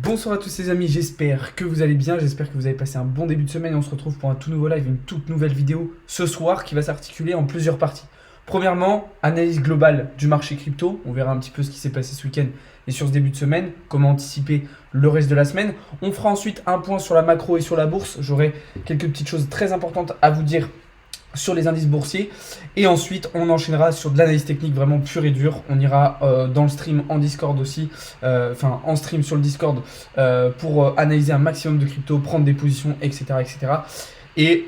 Bonsoir à tous les amis, j'espère que vous allez bien, j'espère que vous avez passé un bon début de semaine. On se retrouve pour un tout nouveau live, une toute nouvelle vidéo ce soir qui va s'articuler en plusieurs parties. Premièrement, analyse globale du marché crypto, on verra un petit peu ce qui s'est passé ce week-end et sur ce début de semaine, comment anticiper le reste de la semaine. On fera ensuite un point sur la macro et sur la bourse, j'aurai quelques petites choses très importantes à vous dire sur les indices boursiers et ensuite on enchaînera sur de l'analyse technique vraiment pure et dure. On ira dans le stream en Discord aussi, en stream sur le Discord pour analyser un maximum de crypto, prendre des positions, etc. Et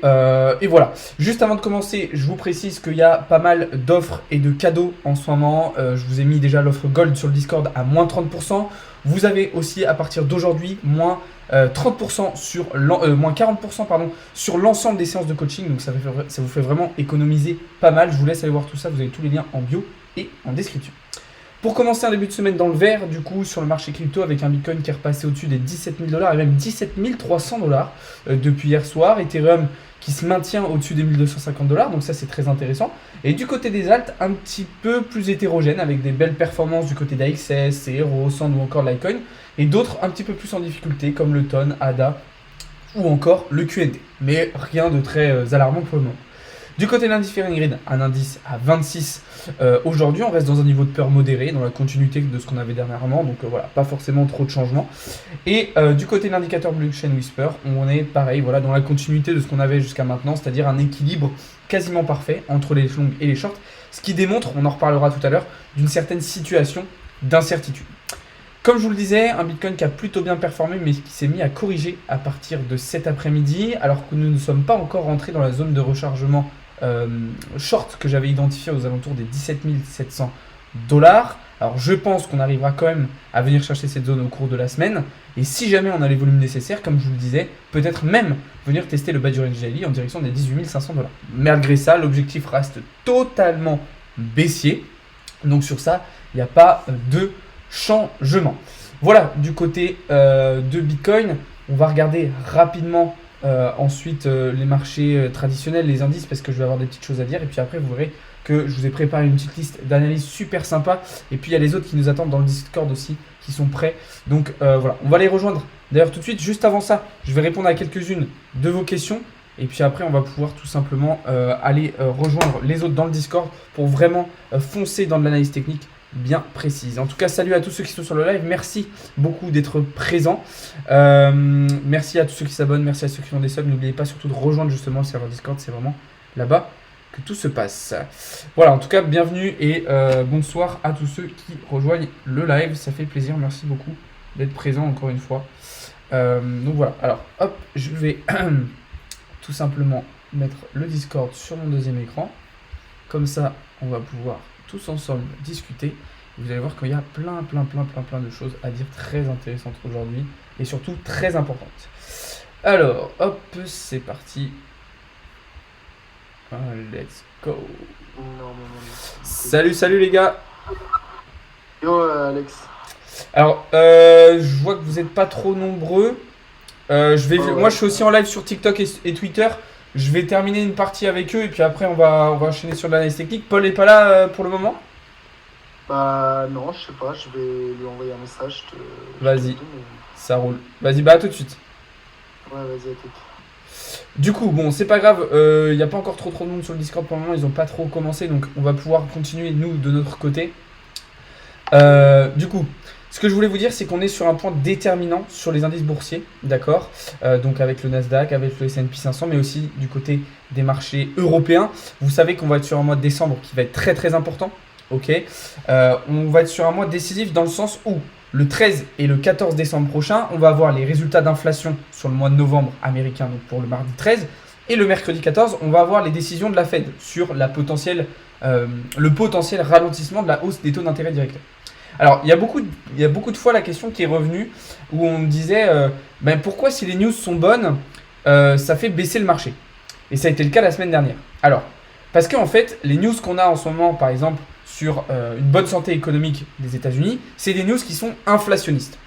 voilà. Juste avant de commencer, je vous précise qu'il y a pas mal d'offres et de cadeaux en ce moment. Je vous ai mis déjà l'offre Gold sur le Discord à moins 30%. Vous avez aussi à partir d'aujourd'hui moins 30% sur moins 40% pardon, sur l'ensemble des séances de coaching. Donc ça vous fait vraiment économiser pas mal. Je vous laisse aller voir tout ça. Vous avez tous les liens en bio et en description. Pour commencer un début de semaine dans le vert, du coup, sur le marché crypto, avec un Bitcoin qui est repassé au-dessus des 17 000 $ et même 17 300 $ depuis hier soir. Ethereum qui se maintient au-dessus des 1250 $, donc ça c'est très intéressant. Et du côté des alts, un petit peu plus hétérogène, avec des belles performances du côté d'AXS, Cero, Sand ou encore Litecoin, et d'autres un petit peu plus en difficulté, comme le TON, ADA ou encore le QNT. Mais rien de très alarmant pour le moment. Du côté de l'Indifférent Grid, un indice à 26 aujourd'hui, on reste dans un niveau de peur modéré, dans la continuité de ce qu'on avait dernièrement, donc voilà, pas forcément trop de changements. Et du côté de l'indicateur Blockchain Whisper, on est pareil, voilà, dans la continuité de ce qu'on avait jusqu'à maintenant, c'est-à-dire un équilibre quasiment parfait entre les longues et les shorts, ce qui démontre, on en reparlera tout à l'heure, d'une certaine situation d'incertitude. Comme je vous le disais, un Bitcoin qui a plutôt bien performé, mais qui s'est mis à corriger à partir de cet après-midi, alors que nous ne sommes pas encore rentrés dans la zone de rechargement short que j'avais identifié aux alentours des 17 700 $. Alors je pense qu'on arrivera quand même à venir chercher cette zone au cours de la semaine. Et si jamais on a les volumes nécessaires, comme je vous le disais, peut-être même venir tester le bas du range daily en direction des 18 500 $. Malgré ça, l'objectif reste totalement baissier. Donc sur ça, il n'y a pas de changement. Voilà, du côté de Bitcoin, on va regarder rapidement ensuite les marchés traditionnels, les indices, parce que je vais avoir des petites choses à dire. Et puis après, vous verrez que je vous ai préparé une petite liste d'analyses super sympa. Et puis il y a les autres qui nous attendent dans le Discord aussi, qui sont prêts. Donc voilà, on va les rejoindre. D'ailleurs tout de suite, juste avant ça, je vais répondre à quelques-unes de vos questions. Et puis après, on va pouvoir tout simplement aller rejoindre les autres dans le Discord pour vraiment foncer dans de l'analyse technique bien précise. En tout cas, salut à tous ceux qui sont sur le live. Merci beaucoup d'être présents. Merci à tous ceux qui s'abonnent. Merci à ceux qui ont des subs. N'oubliez pas surtout de rejoindre justement le serveur Discord. C'est vraiment là-bas que tout se passe. Voilà, en tout cas, bienvenue et bonsoir à tous ceux qui rejoignent le live. Ça fait plaisir. Merci beaucoup d'être présents encore une fois. Donc voilà. Alors, hop, je vais tout simplement mettre le Discord sur mon deuxième écran. Comme ça, on va pouvoir tous ensemble discuter. Vous allez voir qu'il y a plein de choses à dire très intéressantes aujourd'hui et surtout très importantes. Alors, hop, c'est parti. Let's go. Salut les gars. Yo Alex. Alors, je vois que vous n'êtes pas trop nombreux. Moi, je suis aussi en live sur TikTok et Twitter. Je vais terminer une partie avec eux et puis après on va enchaîner sur l'analyse technique. Paul est pas là pour le moment? Bah non, je sais pas, je vais lui envoyer un message. Vas-y, ça roule. Vas-y, bah à tout de suite. Ouais, vas-y, à tout. Du coup, bon, c'est pas grave, il n'y a pas encore trop de monde sur le Discord pour le moment, ils ont pas trop commencé, donc on va pouvoir continuer nous de notre côté. Du coup, ce que je voulais vous dire, c'est qu'on est sur un point déterminant sur les indices boursiers, d'accord, donc avec le Nasdaq, avec le S&P 500, mais aussi du côté des marchés européens. Vous savez qu'on va être sur un mois de décembre qui va être très important, ok. On va être sur un mois décisif dans le sens où le 13 et le 14 décembre prochain, on va avoir les résultats d'inflation sur le mois de novembre américain, donc pour le mardi 13, et le mercredi 14, on va avoir les décisions de la Fed sur le potentiel ralentissement de la hausse des taux d'intérêt directeurs. Alors, il y a beaucoup de fois la question qui est revenue où on me disait pourquoi si les news sont bonnes, ça fait baisser le marché. Et ça a été le cas la semaine dernière. Alors, parce qu'en fait, les news qu'on a en ce moment, par exemple, sur une bonne santé économique des États-Unis, c'est des news qui sont inflationnistes.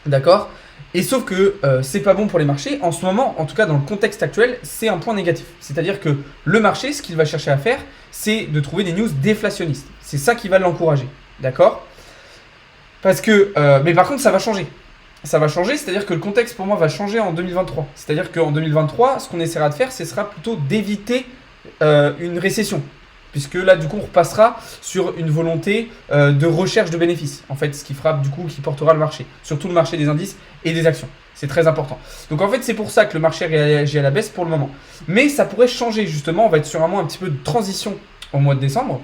D'accord ? Et sauf que c'est pas bon pour les marchés. En ce moment, en tout cas dans le contexte actuel, c'est un point négatif. C'est-à-dire que le marché, ce qu'il va chercher à faire, c'est de trouver des news déflationnistes. C'est ça qui va l'encourager. D'accord ? Parce que, mais par contre, ça va changer. ça va changer, c'est-à-dire que le contexte pour moi va changer en 2023. C'est-à-dire qu'en 2023, ce qu'on essaiera de faire, ce sera plutôt d'éviter une récession. Puisque là, du coup, on repassera sur une volonté de recherche de bénéfices. En fait, ce qui fera, du coup, qui portera le marché. Surtout le marché des indices et des actions. C'est très important. Donc, en fait, c'est pour ça que le marché réagit à la baisse pour le moment. Mais ça pourrait changer, justement. On va être sur un mois un petit peu de transition au mois de décembre.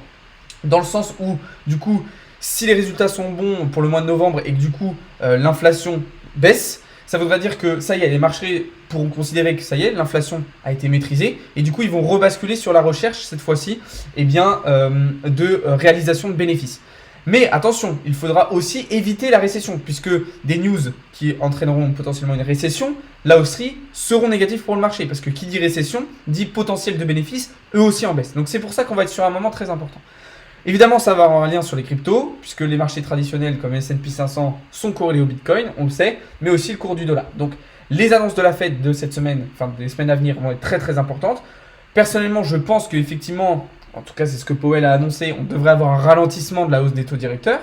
Dans le sens où, du coup, si les résultats sont bons pour le mois de novembre et que, du coup, l'inflation baisse, ça voudra dire que ça y est, les marchés pourront considérer que ça y est, l'inflation a été maîtrisée et du coup ils vont rebasculer sur la recherche cette fois-ci de réalisation de bénéfices. Mais attention, il faudra aussi éviter la récession puisque des news qui entraîneront potentiellement une récession, là aussi, seront négatifs pour le marché parce que qui dit récession dit potentiel de bénéfices, eux aussi en baisse. Donc c'est pour ça qu'on va être sur un moment très important. Évidemment, ça va avoir un lien sur les cryptos, puisque les marchés traditionnels comme S&P 500 sont corrélés au Bitcoin, on le sait, mais aussi le cours du dollar. Donc, les annonces de la Fed de cette semaine, enfin des semaines à venir, vont être très très importantes. Personnellement, je pense qu'effectivement, en tout cas c'est ce que Powell a annoncé, on devrait avoir un ralentissement de la hausse des taux directeurs,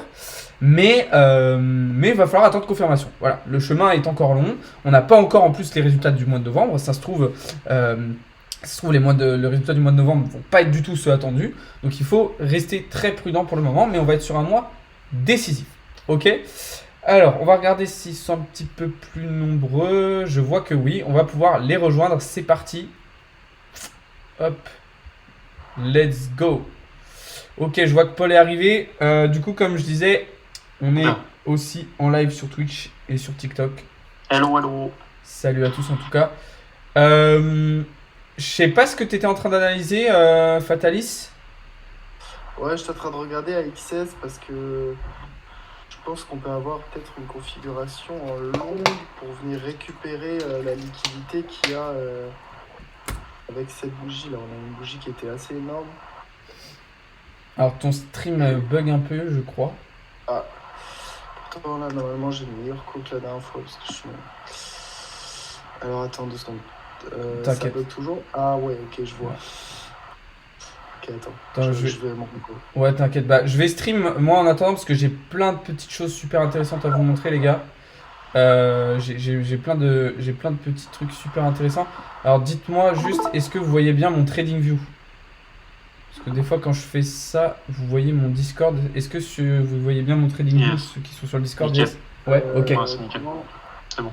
mais il va falloir attendre confirmation. Voilà, le chemin est encore long, on n'a pas encore en plus les résultats du mois de novembre, ça se trouve... le résultat du mois de novembre ne vont pas être du tout ceux attendus. Donc il faut rester très prudent pour le moment, mais on va être sur un mois décisif. Ok. Alors, on va regarder s'ils sont un petit peu plus nombreux. Je vois que oui, on va pouvoir les rejoindre. C'est parti. Hop. Let's go. Ok, je vois que Paul est arrivé. Du coup, comme je disais, on est aussi en live sur Twitch et sur TikTok. Hello, hello. Salut à tous en tout cas. Je sais pas ce que tu étais en train d'analyser, Fatalis. Ouais, je suis en train de regarder à XS parce que je pense qu'on peut avoir peut-être une configuration longue pour venir récupérer la liquidité qu'il y a avec cette bougie là. On a une bougie qui était assez énorme. Alors ton stream bug un peu, je crois. Ah, pourtant là, normalement j'ai une meilleure coupe que la dernière fois parce que je suis... Alors attends 2 secondes. Ça bug toujours? Ah ouais, ok, je vois. Ok, attends je vais mon micro. Ouais, t'inquiète, bah je vais stream moi en attendant parce que j'ai plein de petites choses super intéressantes à vous montrer les gars. J'ai plein de petits trucs super intéressants. Alors dites-moi juste, est-ce que vous voyez bien mon TradingView? Parce que des fois quand je fais ça, vous voyez mon Discord. Est-ce que vous voyez bien mon TradingView, ceux qui sont sur le Discord? Nickel. Yes. Ouais, ok. Ouais, c'est nickel. C'est bon.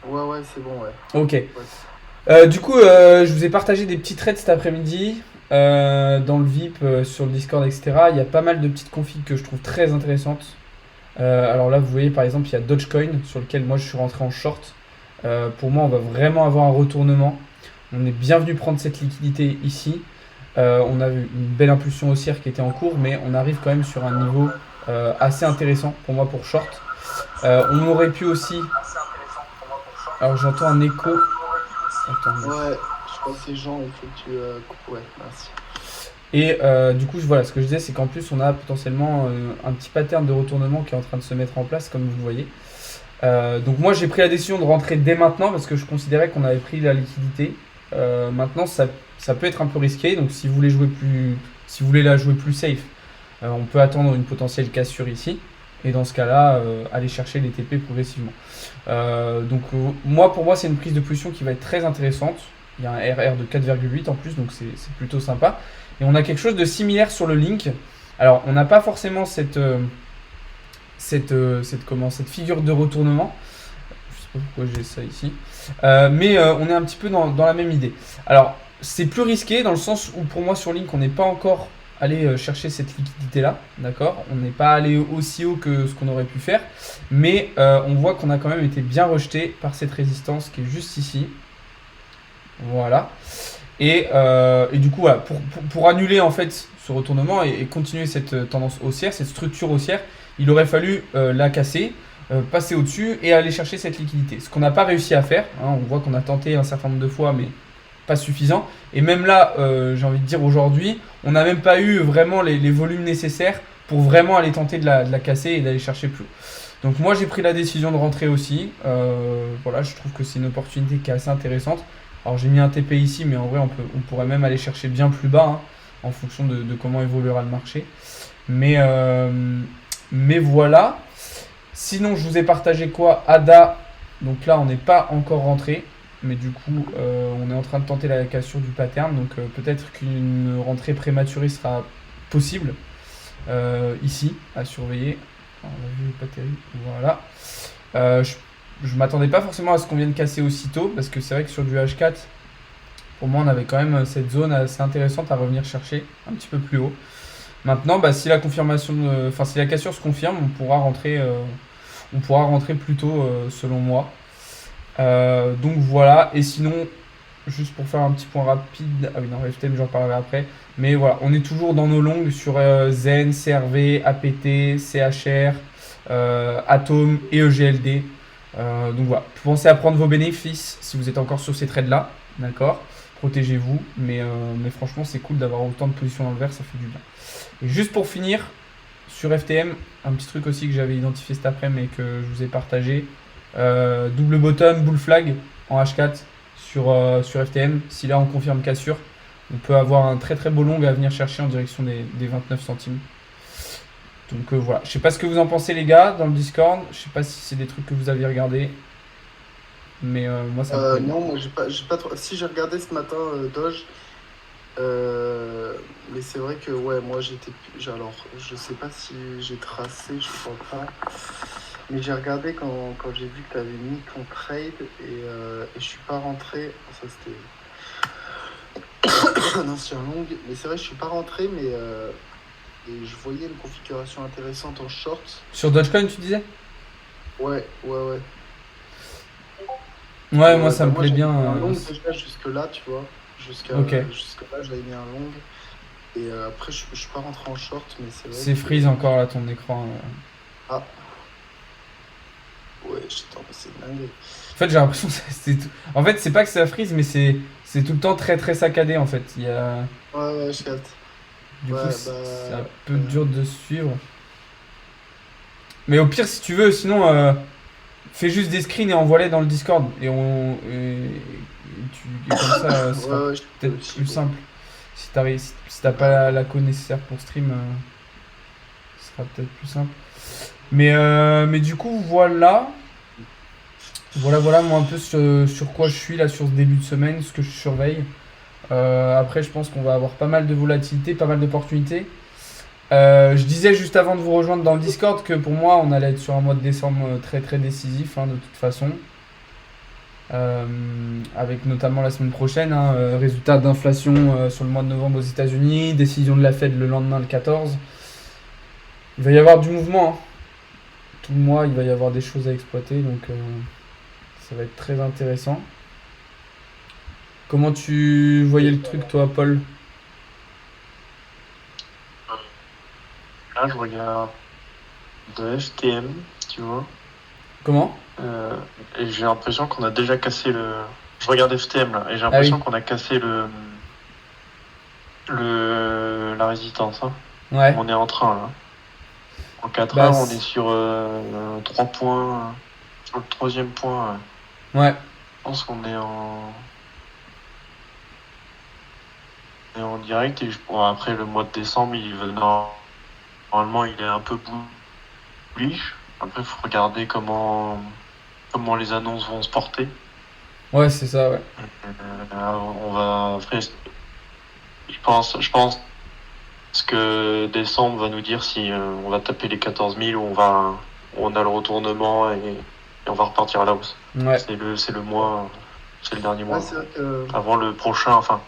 Ouais, c'est bon, ouais. Ok. Ouais. Du coup, je vous ai partagé des petits trades cet après-midi dans le VIP, sur le Discord, etc. Il y a pas mal de petites configs que je trouve très intéressantes. Alors là, vous voyez par exemple, il y a Dogecoin sur lequel moi je suis rentré en short. Pour moi, on va vraiment avoir un retournement. On est bien venu prendre cette liquidité ici. On a eu une belle impulsion haussière qui était en cours, mais on arrive quand même sur un niveau assez intéressant pour moi pour short. On aurait pu aussi... Alors j'entends un écho. Attends, ouais, je crois que c'est Jean, il faut que tu coupes. Ouais, merci. Et du coup, voilà, ce que je disais, c'est qu'en plus, on a potentiellement un petit pattern de retournement qui est en train de se mettre en place, comme vous le voyez. Donc moi, j'ai pris la décision de rentrer dès maintenant parce que je considérais qu'on avait pris la liquidité. Maintenant, ça peut être un peu risqué. Donc si vous voulez la jouer plus safe, on peut attendre une potentielle cassure ici. Et dans ce cas-là, aller chercher les TP progressivement. Pour moi, c'est une prise de position qui va être très intéressante. Il y a un RR de 4,8 en plus, donc c'est plutôt sympa. Et on a quelque chose de similaire sur le link. Alors, on n'a pas forcément cette figure de retournement. Je sais pas pourquoi j'ai ça ici. Mais on est un petit peu dans la même idée. Alors, c'est plus risqué dans le sens où pour moi sur Link, on n'est pas encore allé chercher cette liquidité-là. D'accord ? On n'est pas allé aussi haut que ce qu'on aurait pu faire. Mais on voit qu'on a quand même été bien rejeté par cette résistance qui est juste ici. Voilà. Et du coup, voilà, pour annuler en fait ce retournement et continuer cette tendance haussière, cette structure haussière, il aurait fallu la casser, passer au-dessus et aller chercher cette liquidité. Ce qu'on n'a pas réussi à faire, hein, on voit qu'on a tenté un certain nombre de fois, mais pas suffisant. Et même là, j'ai envie de dire aujourd'hui, on n'a même pas eu vraiment les volumes nécessaires pour vraiment aller tenter de la casser et d'aller chercher plus haut. Donc moi, j'ai pris la décision de rentrer aussi. Voilà, je trouve que c'est une opportunité qui est assez intéressante. Alors j'ai mis un TP ici, mais en vrai on pourrait même aller chercher bien plus bas, hein, en fonction de comment évoluera le marché. Mais voilà. Sinon je vous ai partagé quoi? ADA Donc là, on n'est pas encore rentré. Mais du coup, on est en train de tenter la cassure du pattern. Donc peut-être qu'une rentrée prématurée sera possible. Ici, à surveiller. Alors, on a vu pas terrible. Voilà. Je m'attendais pas forcément à ce qu'on vienne casser aussitôt. Parce que c'est vrai que sur du H4, pour moi, on avait quand même cette zone assez intéressante à revenir chercher. Un petit peu plus haut. Maintenant, bah, si la confirmation, si la cassure se confirme, on pourra rentrer plus tôt, selon moi. Donc voilà. Et sinon, juste pour faire un petit point rapide, ah oui non, FTM j'en parlerai après. Mais voilà, on est toujours dans nos longues sur Zen, CRV, APT, CHR, Atom et EGLD. Donc voilà, pensez à prendre vos bénéfices si vous êtes encore sur ces trades là, d'accord. Protégez-vous, mais franchement c'est cool d'avoir autant de positions dans le vert, ça fait du bien. Et juste pour finir, sur FTM, un petit truc aussi que j'avais identifié cet après mais que je vous ai partagé. Double bottom, bull flag en H4 sur FTM. Si là on confirme cassure, on peut avoir un très très beau long à venir chercher en direction des 29 centimes. Donc voilà, je sais pas ce que vous en pensez les gars dans le Discord, je sais pas si c'est des trucs que vous aviez regardé, mais moi ça me plaît bien. Non, moi j'ai pas trop. Si j'ai regardé ce matin Doge, mais c'est vrai que ouais, moi alors, je sais pas si j'ai tracé, je crois pas. Mais j'ai regardé quand j'ai vu que tu avais mis ton trade et je suis pas rentré. Ça c'était un ancien long, mais c'est vrai, je suis pas rentré, mais et je voyais une configuration intéressante en short. Sur Dogecoin tu disais? Ouais. Ouais, moi ça Bah me moi plaît j'avais bien. mis un long déjà jusque-là, tu vois. Ok, Jusque-là, j'avais mis un long. Et après, je suis pas rentré en short, mais c'est vrai c'est que. freeze encore là ton écran. Ah, ouais, j'étais en c'est dingue. En fait j'ai l'impression que c'est tout. En fait c'est pas que ça freeze, mais c'est tout le temps très très saccadé en fait. Ouais, je capte. Du coup Ouais, c'est un bah. peu dur de suivre. Mais au pire si tu veux, sinon fais juste des screens et envoie-les dans le Discord. Et comme ça, ce sera Ouais, je peux peut-être aussi, plus bon. simple. Si t'as pas la co nécessaire pour stream, ce sera peut-être plus simple. Mais du coup, voilà. Voilà, moi un peu sur quoi je suis là sur ce début de semaine, ce que je surveille. Après, je pense qu'on va avoir pas mal de volatilité, pas mal d'opportunités. Je disais juste avant de vous rejoindre dans le Discord que pour moi, on allait être sur un mois de décembre très très décisif, hein, de toute façon. Avec notamment la semaine prochaine, hein, résultat d'inflation sur le mois de novembre aux États-Unis, décision de la Fed le lendemain, le 14. Il va y avoir du mouvement, hein. Tout le mois, il va y avoir des choses à exploiter, donc ça va être très intéressant. Comment tu voyais le truc, toi, Paul? Là, je regarde de FTM, tu vois. Comment? Et j'ai l'impression qu'on a déjà cassé le. Je regarde FTM là, et j'ai Ah l'impression oui, qu'on a cassé la résistance. Hein. ouais. On est en train là. En 4 Bah, heures, on est sur 3 points. Sur le troisième point. ouais. Je pense qu'on est en direct. Et bon, après, le mois de décembre, normalement, il est un peu bullish. Après, il faut regarder comment les annonces vont se porter. Ouais, c'est ça, ouais. On va. Après, je pense que décembre va nous dire si on va taper les 14 000 ou on a le retournement et on va repartir à la hausse. Ouais. C'est le mois, c'est le dernier mois. Ouais, c'est vrai que. Avant le prochain, enfin,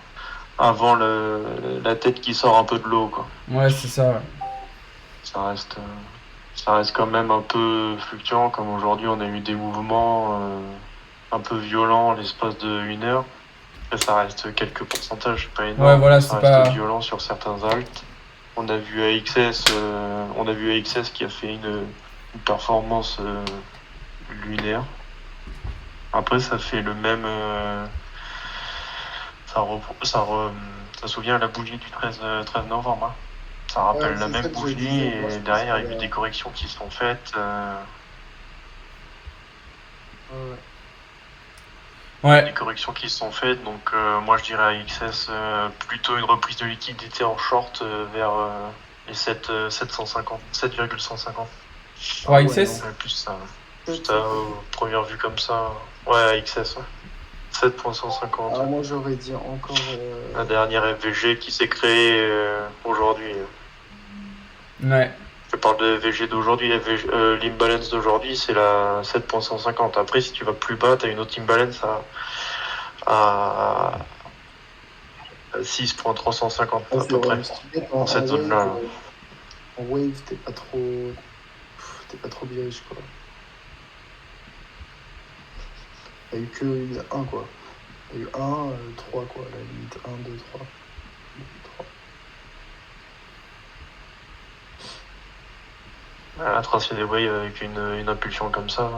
avant la tête qui sort un peu de l'eau, quoi. Ouais, c'est ça, ouais. Ça reste quand même un peu fluctuant, comme aujourd'hui on a eu des mouvements un peu violents l'espace de 1 heure. Après, ça reste quelques pourcentages, c'est pas Ouais, énorme, voilà, mais ça c'est reste pas. violent sur certains alts. On a vu AXS qui a fait une performance lunaire. Après, ça fait le même. Ça souvient la bougie du 13 novembre. Hein. Ça rappelle Ouais, la c'est ça même que je bougie disais. Moi, je et pense derrière qu'il il y a eu des corrections qui sont faites. Ouais. Ouais. Des corrections qui se sont faites, donc moi je dirais à XS plutôt une reprise de liquidité en short vers les 7,150. Pour Ah ouais, non. AXS? Plus ça. Juste à première vue comme ça. Ouais, XS, ouais. 7.150. Ah, moi j'aurais dit encore. La dernière FVG qui s'est créée aujourd'hui. Ouais. Je parle de FVG d'aujourd'hui. L'imbalance d'aujourd'hui, c'est la 7.150. Après, si tu vas plus bas, tu as une autre imbalance à 6.350 à peu près. En cette zone-là. En wave, t'es pas trop bearish quoi. Il y a eu que un quoi. Il y a eu 1, 3 quoi, à la limite. 1, 2, 3. 3. La tracer des waves avec une impulsion comme ça.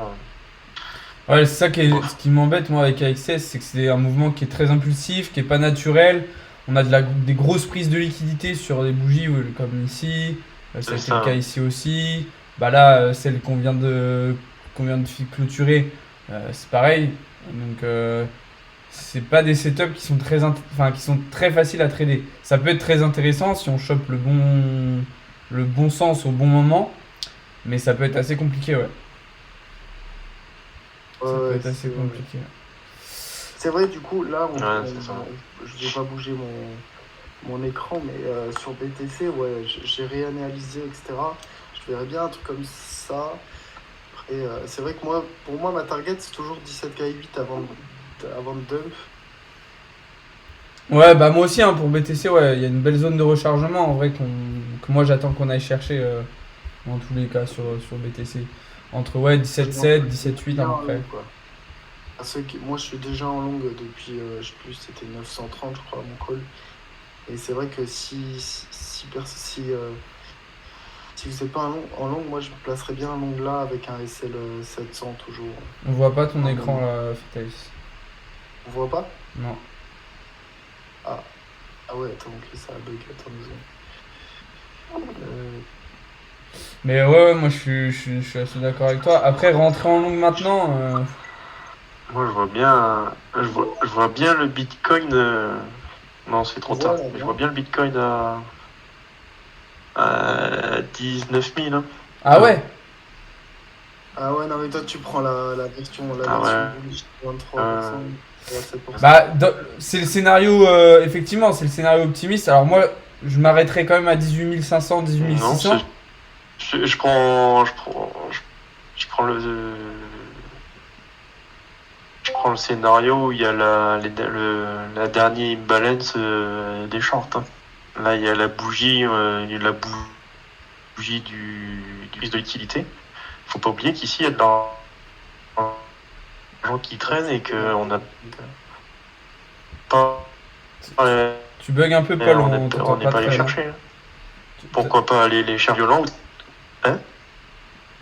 Ouais, c'est ça ce qui m'embête moi avec AXS, c'est que c'est un mouvement qui est très impulsif, qui est pas naturel. On a des grosses prises de liquidité sur des bougies comme ici, c'est le cas ici aussi. Bah là, celle qu'on vient de clôturer, c'est pareil. Donc c'est pas des setups qui sont qui sont très faciles à trader. Ça peut être très intéressant si on chope le bon sens au bon moment, mais ça peut être assez compliqué, ouais. Ça peut être assez compliqué. C'est vrai, du coup, là, je vais pas bouger mon écran, mais sur BTC, ouais, j'ai réanalysé, etc. Je verrais bien un truc comme ça. Après, c'est vrai que pour moi, ma target, c'est toujours 17K8 avant de dump. Ouais, bah moi aussi, hein, pour BTC, ouais, il y a une belle zone de rechargement, en vrai, que moi j'attends qu'on aille chercher, dans tous les cas, sur BTC. Entre 17.7, 17.8 à peu près. Moi je suis déjà en longue depuis, je sais plus, c'était 930 je crois mon call. Et c'est vrai que si vous n'êtes pas en longue, moi je me placerais bien en longue là avec un SL 700 toujours. On voit pas ton écran là, Fitalis. On voit pas? Non. Ah ouais, attends, ok, ça a bug, attends une seconde. Mais ouais, moi je suis assez d'accord avec toi. Après, rentrer en longue maintenant. Moi je vois bien le Bitcoin. Non, c'est trop tard. Je vois bien le Bitcoin à 19 000. Hein. Ah ouais? Ah ouais, non mais toi tu prends la version bullish 23%. Bah, c'est le scénario, effectivement, c'est le scénario optimiste. Alors moi, je m'arrêterai quand même à 18 500, 18 600. Non, je prends le scénario où il y a la dernière imbalance des shorts. Hein. Là, il y a la bougie, du risque de liquidité. Faut pas oublier qu'ici, il y a de l'argent qui traîne et qu'on n'a pas. Tu bugs un peu, Paul, on n'est pas allé chercher. Hein. Pourquoi pas aller les chercher violents? Hein?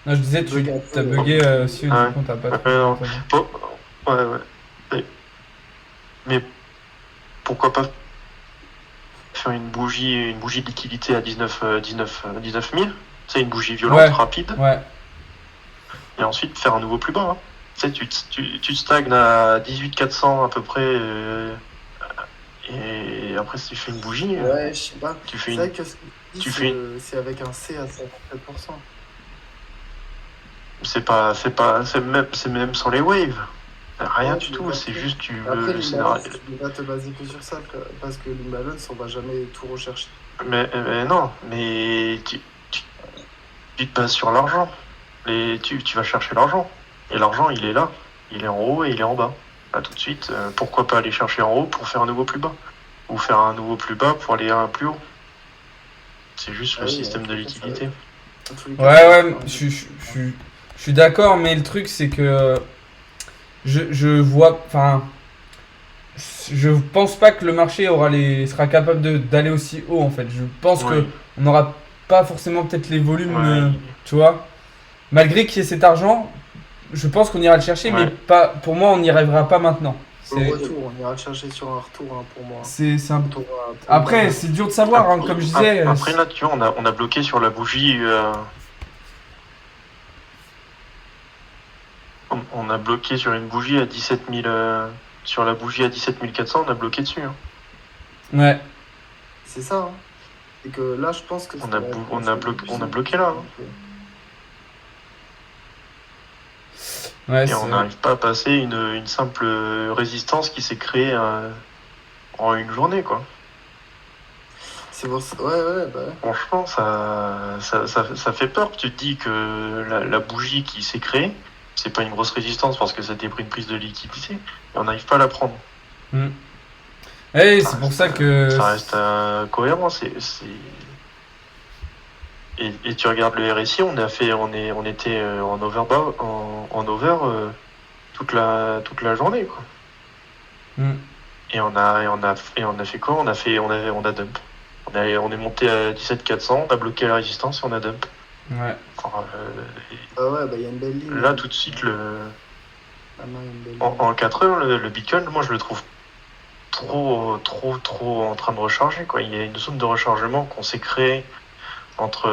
Non, je disais, tu as bugué aussi, du coup, t'as pas trop. Ouais. Mais pourquoi pas faire une bougie de liquidité à 19 000? C'est une bougie violente, rapide. Ouais. Et ensuite faire un nouveau plus bas. Hein. Tu stagnes à 18 400 à peu près. Et après, si tu fais une bougie. Ouais, je sais pas. C'est vrai que c'est avec un C à 57%. C'est même sans les waves. Rien du tout, c'est juste tu veux le scénario. Tu ne peux pas te baser que sur ça parce que l'imbalance, on va jamais tout rechercher. Mais non, mais tu te bases sur l'argent. Tu vas chercher l'argent. Et l'argent, il est là. Il est en haut et il est en bas. Là, tout de suite, pourquoi pas aller chercher en haut pour faire un nouveau plus bas? Ou faire un nouveau plus bas pour aller un plus haut? C'est juste le système de liquidité. Ouais, je suis d'accord, mais le truc, c'est que je vois. Enfin. Je pense pas que le marché sera capable d'aller aussi haut, en fait. Je pense qu'on n'aura pas forcément peut-être les volumes, tu vois. Malgré qu'il y ait cet argent, je pense qu'on ira le chercher, mais pas, pour moi, on n'y arrivera pas maintenant. Au retour, on ira le chercher sur un retour, hein, pour moi. Après, c'est dur de savoir, hein, comme je disais. Après, là, tu vois, on a bloqué sur la bougie. On a bloqué sur une bougie à 17 000. Sur la bougie à 17 400, on a bloqué dessus. Hein. Ouais. C'est ça. Hein. Et que là, je pense que on a bloqué là. Hein. Ouais, Et on n'arrive pas à passer une simple résistance qui s'est créée en une journée, quoi. C'est pour ça. Ouais, bah ouais. Franchement, ça fait peur. Tu te dis que la bougie qui s'est créée, c'est pas une grosse résistance parce que ça a pris une prise de liquidité, et on n'arrive pas à la prendre. Ouais, c'est pour ça que. Ça reste cohérent. Et tu regardes le RSI, on était en over toute la journée, quoi. Et on a fait quoi? On a dump. On est monté à 17 400, on a bloqué la résistance et on a dump. Ouais. Ah ouais, bah il y a une belle ligne. Là, tout de suite, Ah non, y a une belle ligne. en 4 heures, le Bitcoin, moi, je le trouve trop en train de recharger, quoi. Il y a une zone de rechargement qu'on s'est créée entre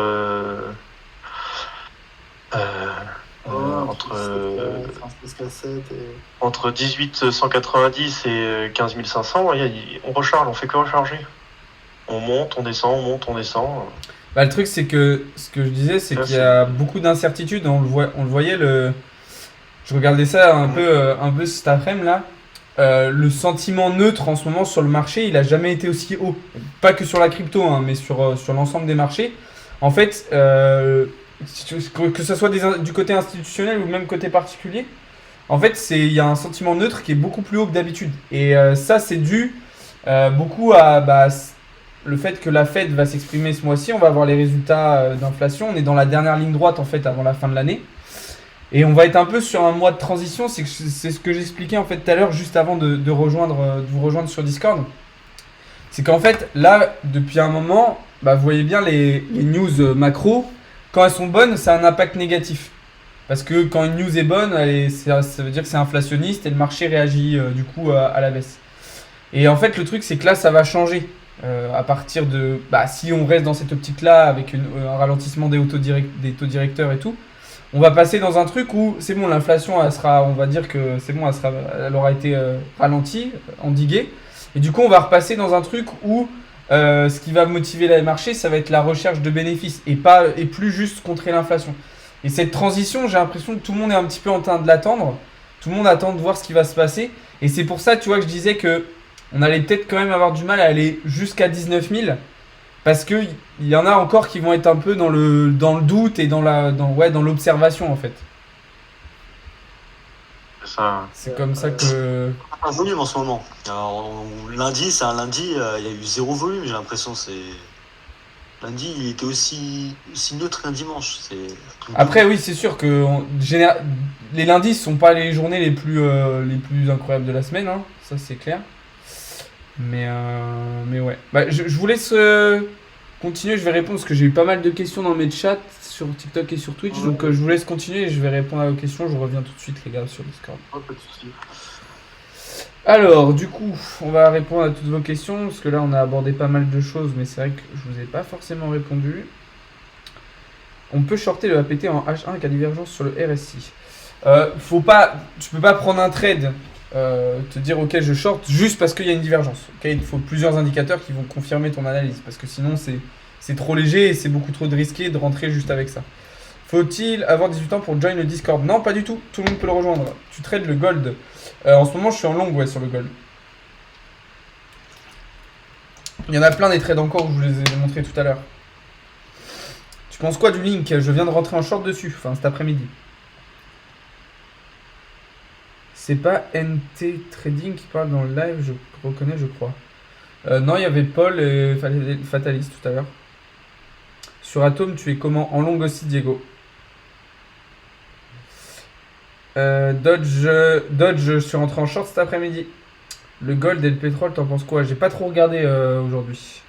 entre 1890 et 15 500. On recharge, on fait que recharger. On monte, on descend, on monte, on descend. Bah, le truc, c'est que ce que je disais, c'est qu'il y a beaucoup d'incertitudes. On le voyait, je regardais ça un peu cet après-midi là. Le sentiment neutre en ce moment sur le marché, il a jamais été aussi haut. Pas que sur la crypto, hein, mais sur l'ensemble des marchés. En fait, que ce soit du côté institutionnel ou même côté particulier, en fait, il y a un sentiment neutre qui est beaucoup plus haut que d'habitude. Et ça, c'est dû beaucoup à le fait que la Fed va s'exprimer ce mois-ci. On va avoir les résultats d'inflation. On est dans la dernière ligne droite en fait avant la fin de l'année. Et on va être un peu sur un mois de transition. C'est ce que j'expliquais en fait tout à l'heure, juste avant de vous rejoindre sur Discord. C'est qu'en fait, là, depuis un moment, vous voyez bien les news macro. Quand elles sont bonnes, ça a un impact négatif. Parce que quand une news est bonne, ça veut dire que c'est inflationniste et le marché réagit du coup à la baisse. Et en fait, le truc, c'est que là, ça va changer. À partir de. Si on reste dans cette optique-là, avec un ralentissement des taux directeurs et tout, on va passer dans un truc où c'est bon, l'inflation, on va dire que c'est bon, elle aura été ralentie, endiguée. Et du coup, on va repasser dans un truc où ce qui va motiver les marchés, ça va être la recherche de bénéfices et plus juste contrer l'inflation. Et cette transition, j'ai l'impression que tout le monde est un petit peu en train de l'attendre. Tout le monde attend de voir ce qui va se passer. Et c'est pour ça, tu vois, que je disais que on allait peut-être quand même avoir du mal à aller jusqu'à 19 000. Parce qu'il y en a encore qui vont être un peu dans le doute et dans l'observation en fait. C'est comme ça que. Un volume en ce moment. Alors, lundi, c'est un lundi, il y a eu 0 volume, j'ai l'impression. Lundi, il était aussi neutre qu'un dimanche. Après, oui, c'est sûr que les lundis ne sont pas les journées les plus incroyables de la semaine, hein. Ça c'est clair. Mais ouais. Je vous laisse continuer, je vais répondre parce que j'ai eu pas mal de questions dans mes chats sur TikTok et sur Twitch. Donc je vous laisse continuer et je vais répondre à vos questions. Je reviens tout de suite les gars sur Discord. Pas de soucis. Alors du coup, on va répondre à toutes vos questions parce que là on a abordé pas mal de choses mais c'est vrai que je vous ai pas forcément répondu. On peut shorter le APT en H1 avec la divergence sur le RSI. Tu peux pas prendre un trade te dire ok je short juste parce qu'il y a une divergence. Okay, il faut plusieurs indicateurs qui vont confirmer ton analyse parce que sinon c'est trop léger et c'est beaucoup trop risqué de rentrer juste avec ça. Faut-il avoir 18 ans pour join le Discord? Non, pas du tout, tout le monde peut le rejoindre. Tu trades le gold. En ce moment je suis en long sur le gold. Il y en a plein des trades encore où je vous les ai montrés tout à l'heure. Tu penses quoi du link? Je viens de rentrer en short dessus, enfin cet après-midi. C'est pas NT Trading qui parle dans le live, je reconnais, je crois. Non, il y avait Paul et Fatalis tout à l'heure. Sur Atom, tu es comment? En long aussi, Diego. Dodge, je suis rentré en short cet après-midi. Le gold et le pétrole, t'en penses quoi? J'ai pas trop regardé aujourd'hui.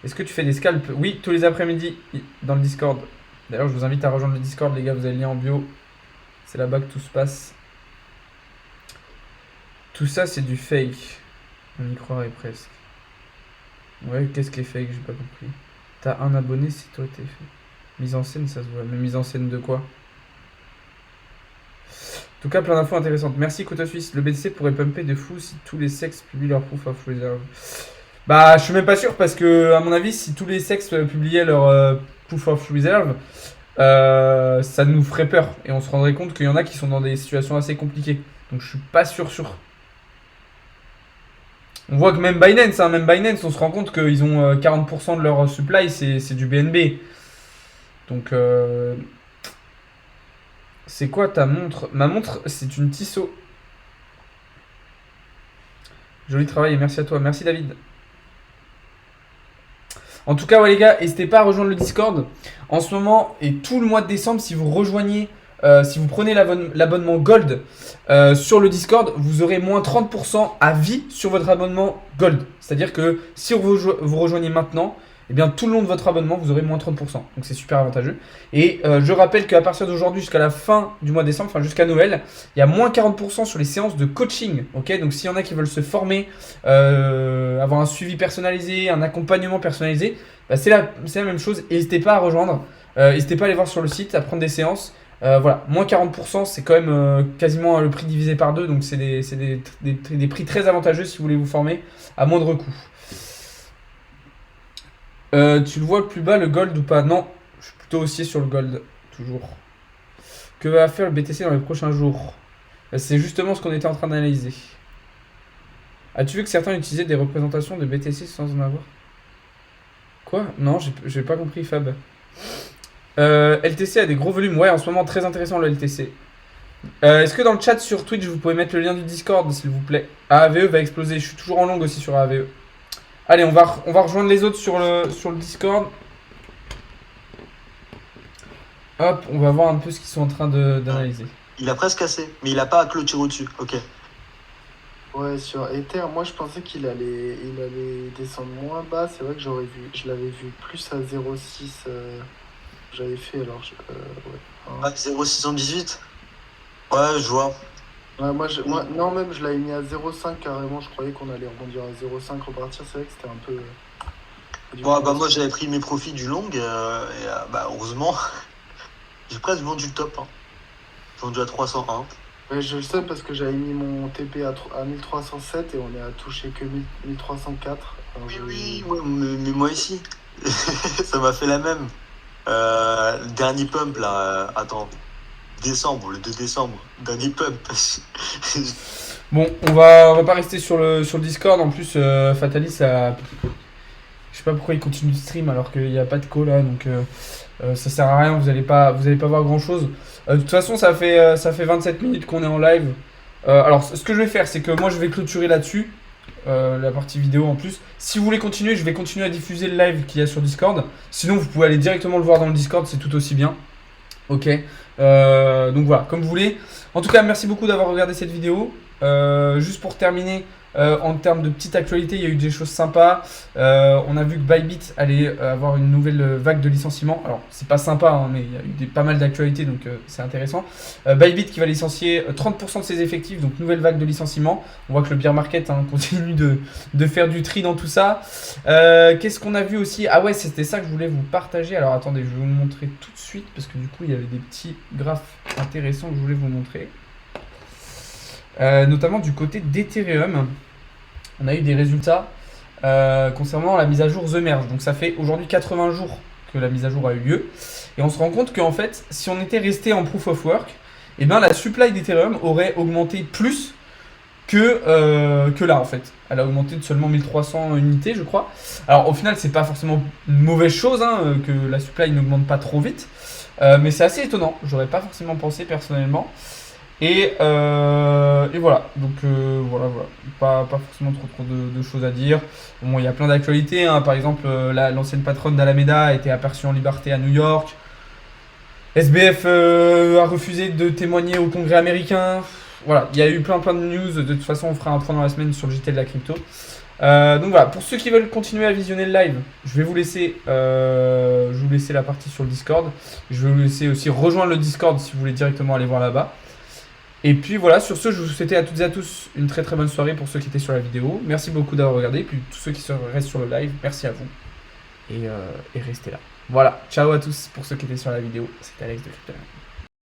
Est-ce que tu fais des scalps? Oui, tous les après-midi dans le Discord. D'ailleurs, je vous invite à rejoindre le Discord, les gars, vous avez le lien en bio. C'est là-bas que tout se passe. Tout ça, c'est du fake. On y croirait presque. Ouais, qu'est-ce qui est fake? J'ai pas compris. T'as un abonné, c'est toi t'es fait. Mise en scène, ça se voit. Mais mise en scène de quoi? En tout cas, plein d'infos intéressantes. Merci, Couteau Suisse. Le BTC pourrait pumper de fou si tous les sexes publient leur proof of reserve. Je suis même pas sûr parce que, à mon avis, si tous les sexes publiaient leur proof of reserve, ça nous ferait peur. Et on se rendrait compte qu'il y en a qui sont dans des situations assez compliquées. Donc je suis pas sûr. On voit que même Binance, on se rend compte qu'ils ont 40% de leur supply, c'est du BNB. Donc, c'est quoi ta montre? Ma montre, c'est une Tissot. Joli travail et merci à toi. Merci David. En tout cas, ouais, les gars, n'hésitez pas à rejoindre le Discord. En ce moment et tout le mois de décembre, si vous rejoignez, si vous prenez l'abonnement Gold sur le Discord, vous aurez moins 30% à vie sur votre abonnement Gold. C'est-à-dire que si vous rejoignez maintenant, eh bien tout le long de votre abonnement, vous aurez moins 30%. Donc c'est super avantageux. Et je rappelle qu'à partir d'aujourd'hui jusqu'à la fin du mois de décembre, enfin jusqu'à Noël, il y a moins 40% sur les séances de coaching. Ok, donc s'il y en a qui veulent se former, avoir un suivi personnalisé, un accompagnement personnalisé, bah, c'est la même chose. N'hésitez pas à rejoindre. N'hésitez pas à aller voir sur le site, à prendre des séances. Voilà, moins 40%, c'est quand même quasiment le prix divisé par 2. Donc c'est des prix très avantageux si vous voulez vous former à moindre coût. Tu le vois le plus bas, le gold ou pas? Non, je suis plutôt haussier sur le gold, toujours. Que va faire le BTC dans les prochains jours? C'est justement ce qu'on était en train d'analyser. As-tu vu que certains utilisaient des représentations de BTC sans en avoir? Quoi? Non, j'ai pas compris, Fab. LTC a des gros volumes. Ouais, en ce moment, très intéressant le LTC. Est-ce que dans le chat sur Twitch, vous pouvez mettre le lien du Discord, s'il vous plaît? AAVE va exploser. Je suis toujours en longue aussi sur AAVE. Allez, on va rejoindre les autres sur le Discord. Hop, on va voir un peu ce qu'ils sont en train d'analyser. Il a presque cassé, mais il a pas clôturé au-dessus. Ok. Ouais, sur Ether, moi je pensais qu'il allait descendre moins bas. C'est vrai que je l'avais vu plus à 0,6. J'avais fait alors. Ouais. Ah, 0,618. Ouais, je vois. Ouais, non, même je l'avais mis à 0,5 carrément. Je croyais qu'on allait rebondir à 0,5 repartir. C'est vrai que c'était un peu. Moi j'avais pris mes profits du long heureusement, j'ai presque vendu le top. Hein. J'ai vendu à 301. Ouais, je le sais parce que j'avais mis mon TP à 1307 et on est à toucher que 1304. Alors, Oui, mais moi aussi. Ça m'a fait la même. Le dernier pump là, attends. Le 2 décembre, dernier pump. Bon, on va pas rester sur le Discord. En plus, Fatalis, ça... je sais pas pourquoi il continue de stream alors qu'il n'y a pas de call là, donc ça sert à rien. Vous allez pas voir grand chose. De toute façon, ça fait 27 minutes qu'on est en live. Alors, ce que je vais faire, c'est que moi, je vais clôturer là-dessus. La partie vidéo en plus. Si vous voulez continuer, je vais continuer à diffuser le live qu'il y a sur Discord. Sinon, vous pouvez aller directement le voir dans le Discord, c'est tout aussi bien. Ok, donc voilà, comme vous voulez. En tout cas, merci beaucoup d'avoir regardé cette vidéo. Juste pour terminer, en termes de petite actualité, il y a eu des choses sympas. On a vu que Bybit allait avoir une nouvelle vague de licenciements. Alors, c'est pas sympa, hein, mais il y a eu pas mal d'actualités, donc c'est intéressant. Bybit qui va licencier 30% de ses effectifs, donc nouvelle vague de licenciements. On voit que le bear market continue de faire du tri dans tout ça. Qu'est-ce qu'on a vu aussi? Ah ouais, c'était ça que je voulais vous partager. Alors attendez, je vais vous montrer tout de suite, parce que du coup, il y avait des petits graphes intéressants que je voulais vous montrer. Notamment du côté d'Ethereum, on a eu des résultats concernant la mise à jour The Merge. Donc ça fait aujourd'hui 80 jours que la mise à jour a eu lieu. Et on se rend compte qu'en fait, si on était resté en Proof of Work, eh ben, la supply d'Ethereum aurait augmenté plus que là en fait. Elle a augmenté de seulement 1300 unités je crois. Alors au final, c'est pas forcément une mauvaise chose que la supply n'augmente pas trop vite. Mais c'est assez étonnant, j'aurais pas forcément pensé personnellement. Et voilà, donc voilà, pas forcément trop de choses à dire. Bon, il y a plein d'actualités, hein. Par exemple, l'ancienne patronne d'Alameda a été aperçue en liberté à New York. SBF a refusé de témoigner au Congrès américain. Voilà, il y a eu plein de news. De toute façon, on fera un point dans la semaine sur le JT de la crypto. Donc voilà, pour ceux qui veulent continuer à visionner le live, je vais vous laisser la partie sur le Discord. Je vais vous laisser aussi rejoindre le Discord si vous voulez directement aller voir là-bas. Et puis voilà, sur ce, je vous souhaite à toutes et à tous une très très bonne soirée pour ceux qui étaient sur la vidéo. Merci beaucoup d'avoir regardé. Et puis tous ceux qui restent sur le live, merci à vous. Et restez là. Voilà, ciao à tous pour ceux qui étaient sur la vidéo. C'était Alex de Crypto.